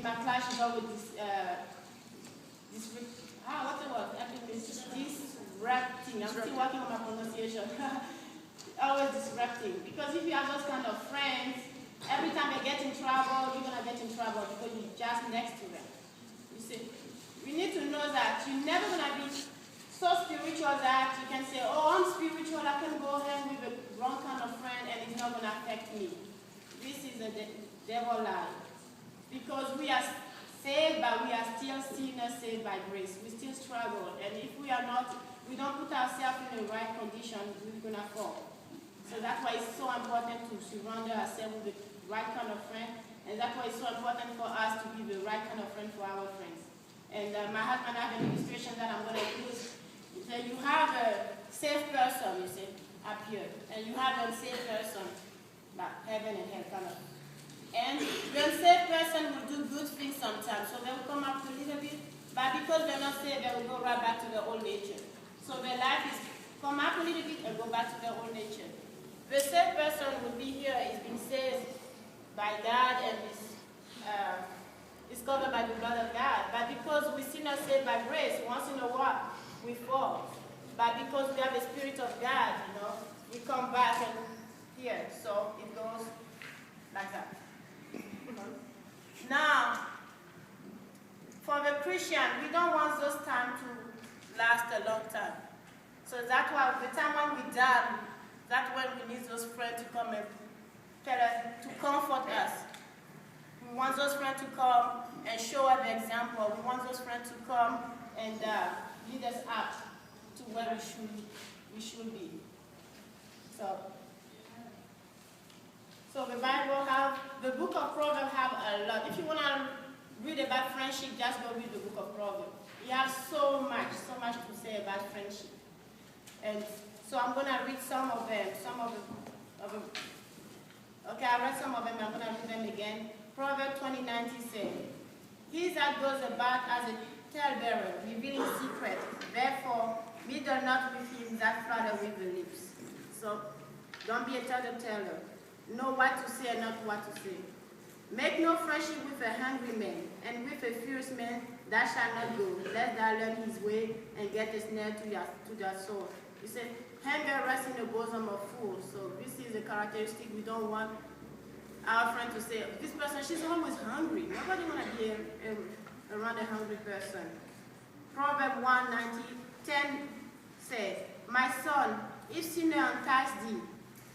My class is always what's the word? Disrupting. I'm still working on my pronunciation. Always disrupting. Because if you have those kind of friends, every time they get in trouble, you're gonna get in trouble because you're just next to them. You see, we need to know that you're never gonna be so spiritual that you can say, oh, I'm spiritual, I can go hang with a wrong kind of friend and it's not gonna affect me. This is a devil lie. Because we are saved, but we are still sinners saved by grace. We still struggle. And if we are not, we don't put ourselves in the right condition, we're going to fall. So that's why it's so important to surround ourselves with the right kind of friend. And that's why it's so important for us to be the right kind of friend for our friends. And my husband has an illustration that I'm going to use. So you have a safe person, you see, up here. And you have a unsafe person, but heaven and hell kind of. And the unsafe person will do good things sometimes, so they will come up a little bit, but because they're not saved, they will go right back to their old nature. So their life is come up a little bit and go back to their old nature. The safe person will be here, is being saved by God and is covered by the blood of God. But because we still not saved by grace, once in a while we fall. But because we have the Spirit of God, we come back and here. So it goes like that. Now, for the Christian, we don't want those times to last a long time. So that's why the time when we're done, that's when we need those friends to come and tell us, to comfort us. We want those friends to come and show us the example. We want those friends to come and lead us up to where we should be. So the Bible the book of Proverbs have a lot. If you want to read about friendship, just go read the book of Proverbs. It has so much to say about friendship. And so I'm going to read some of them. Okay, I read some of them. I'm going to read them again. Proverbs 20:19 says, "He that goes about as a talebearer, revealing secrets. Therefore, meddle not with him that flatter with the lips." So don't be a tale-teller. Know what to say and not what to say. Make no friendship with a hungry man, and with a fierce man thou shalt not go, lest thou learn his way and get a snare to thy soul. He said, hunger rests in the bosom of fools. So this is a characteristic we don't want our friend to say, this person, she's always hungry. Nobody want to be around a hungry person. Proverbs 1:10 says, "My son, if sinner entice thee,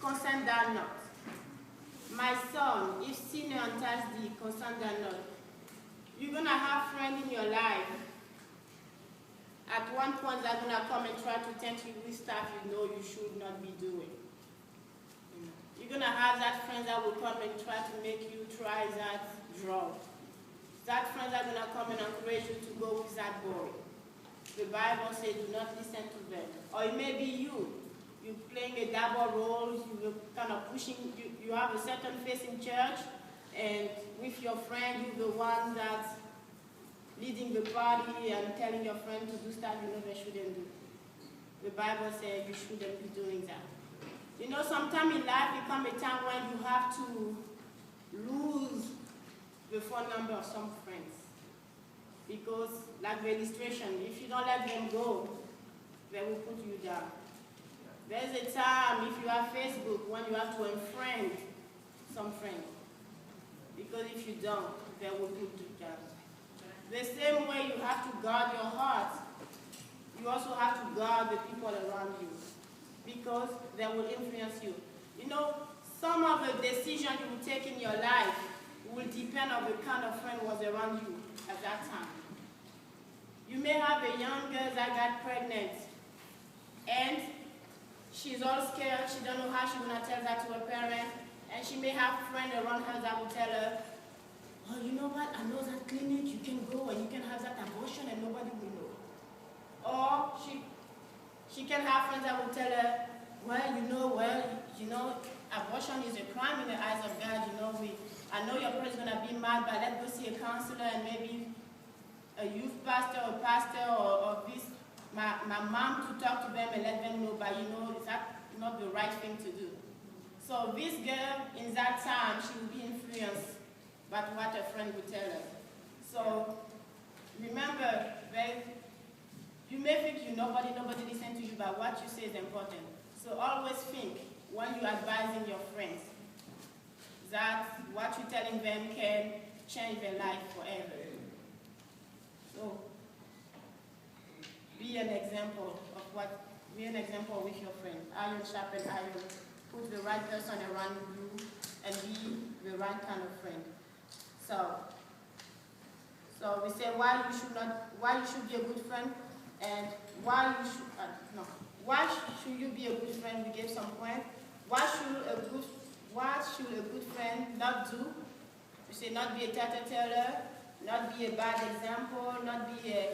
consent thou not. My son, if sinner entice thee, consent thou not." You're going to have friends in your life. At one point, they're going to come and try to tempt you with stuff you know you should not be doing. You're going to have that friend that will come and try to make you try that drug. That friends are going to come and encourage you to go with that boy. The Bible says do not listen to them. Or it may be you. You're playing a double role, you're kind of pushing, you have a certain face in church, and with your friend, you're the one that's leading the party and telling your friend to do stuff you know they shouldn't do. The Bible says you shouldn't be doing that. Sometime in life there comes a time when you have to lose the phone number of some friends. Because, like the illustration, if you don't let them go, they will put you down. There's a time, if you have Facebook, when you have to unfriend some friends. Because if you don't, they will put you down. The same way you have to guard your heart, you also have to guard the people around you. Because they will influence you. Some of the decisions you will take in your life will depend on the kind of friend was around you at that time. You may have a young girl that got pregnant, and she's all scared, she don't know how she's going to tell that to her parents, and she may have friends around her that will tell her, "Oh, you know what, I know that clinic, you can go and you can have that abortion and nobody will know." Or she can have friends that will tell her, abortion is a crime in the eyes of God, I know your parents going to be mad, but let's go see a counselor and maybe a youth pastor or pastor or this, my mom to talk to them and let them know, but is that not the right thing to do? So this girl, in that time, she will be influenced by what a friend would tell her. remember, you may think nobody listens to you, but what you say is important. So always think when you're advising your friends that what you're telling them can change their life forever. So be an example with your friend. Iron sharpen iron. Put the right person around you and be the right kind of friend. So we say why you should be a good friend, and why should you be a good friend? We gave some points. What should a good friend not do? We say not be a tattletale, not be a bad example, not be an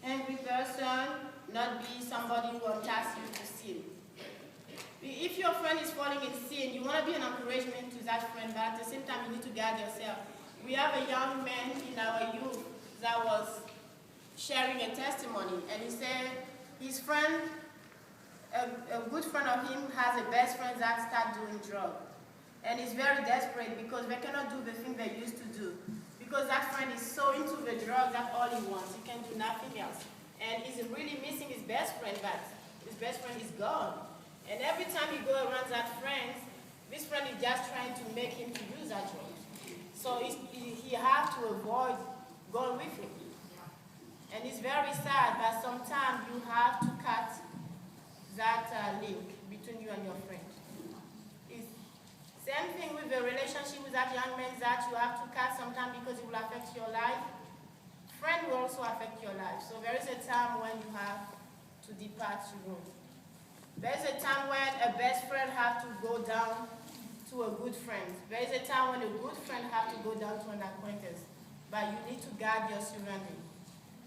angry person, not be somebody who entices you to sin. If your friend is falling in sin, you want to be an encouragement to that friend, but at the same time you need to guard yourself. We have a young man in our youth that was sharing a testimony, and he said his friend, a good friend of him, has a best friend that started doing drugs. And he's very desperate because they cannot do the thing they used to do. Because that friend is so into the drugs, that's all he wants. He can do nothing else. And he's really missing his best friend, but his best friend is gone. And every time he goes around that friend, this friend is just trying to make him to use that drug. So he has to avoid going with him. And it's very sad, but sometimes you have to cut that link between you and your friend. It's same thing with the relationship with that young man that you have to cut sometimes because it will affect your life. Friend will also affect your life. So there is a time when you have to depart your room. There is a time when a best friend has to go down to a good friend. There is a time when a good friend has to go down to an acquaintance. But you need to guard your surrounding.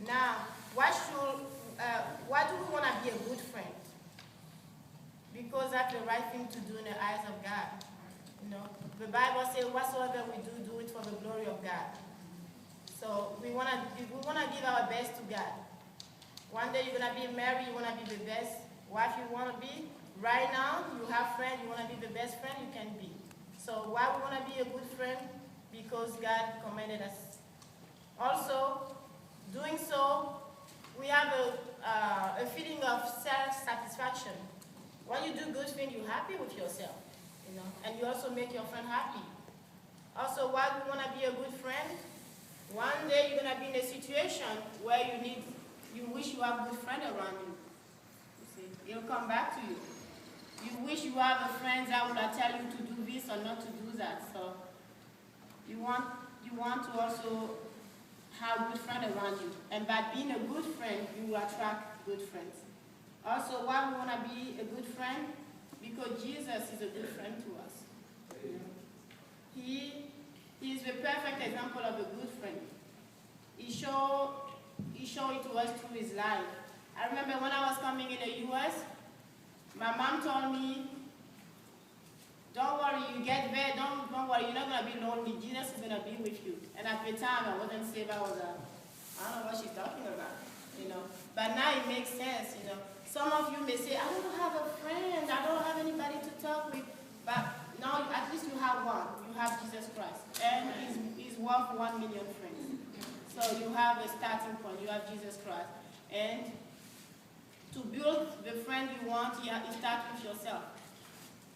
Now, why do we want to be a good friend? Because that's the right thing to do in the eyes of God. You know, the Bible says, whatsoever we do, do it for the glory of God. So we want to give our best to God. One day you're going to be married, you want to be the best wife you want to be. Right now, you have friends, you want to be the best friend you can be. So why we want to be a good friend? Because God commanded us. Also, doing so, we have a feeling of self-satisfaction. When you do good things, you're happy with yourself, you know, and you also make your friend happy. Also, why we want to be a good friend? One day you're going to be in a situation where you wish you have a good friend around you. You see, it'll come back to you. You wish you have a friend that will tell you to do this or not to do that. So you want to also have a good friend around you. And by being a good friend, you will attract good friends. Also, why we want to be a good friend? Because Jesus is a good friend to us. He is the perfect example of a good friend. He showed it to us through his life. I remember when I was coming in the U.S., my mom told me, don't worry, you get there, don't worry, you're not going to be lonely. Jesus is going to be with you. And at the time, I wasn't saved. I don't know what she's talking about, you know. But now it makes sense, you know. Some of you may say, I don't have a friend, I don't have anybody to talk with. But now, at least you have one. You have Jesus Christ. And he's worth 1 million friends. So you have a starting point. You have Jesus Christ. And to build the friend you want, it starts with yourself.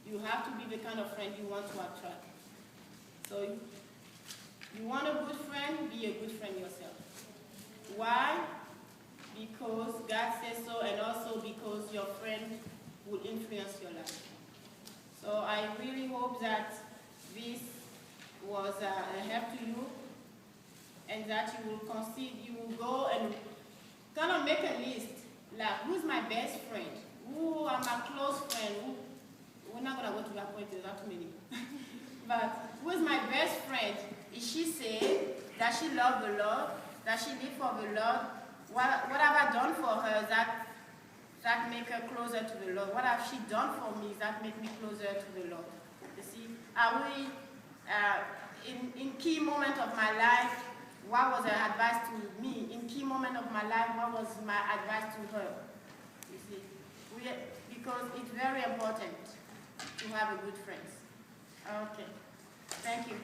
You have to be the kind of friend you want to attract. So you want a good friend, be a good friend yourself. Why? Because God says so, and also because your friend will influence your life. So I really hope that this was a help to you, and that you will go and kind of make a list, like who's my best friend, who are my close friend, we're not going to go to that point, there's not too many. But who is my best friend? Is she saved? Does she love the Lord? Does she live for the Lord? What have I done for her that make her closer to the Lord? What have she done for me that make me closer to the Lord? You see, are we, in key moments of my life, what was her advice to me? In key moment of my life, what was my advice to her? You see, because it's very important to have a good friend. Okay, thank you.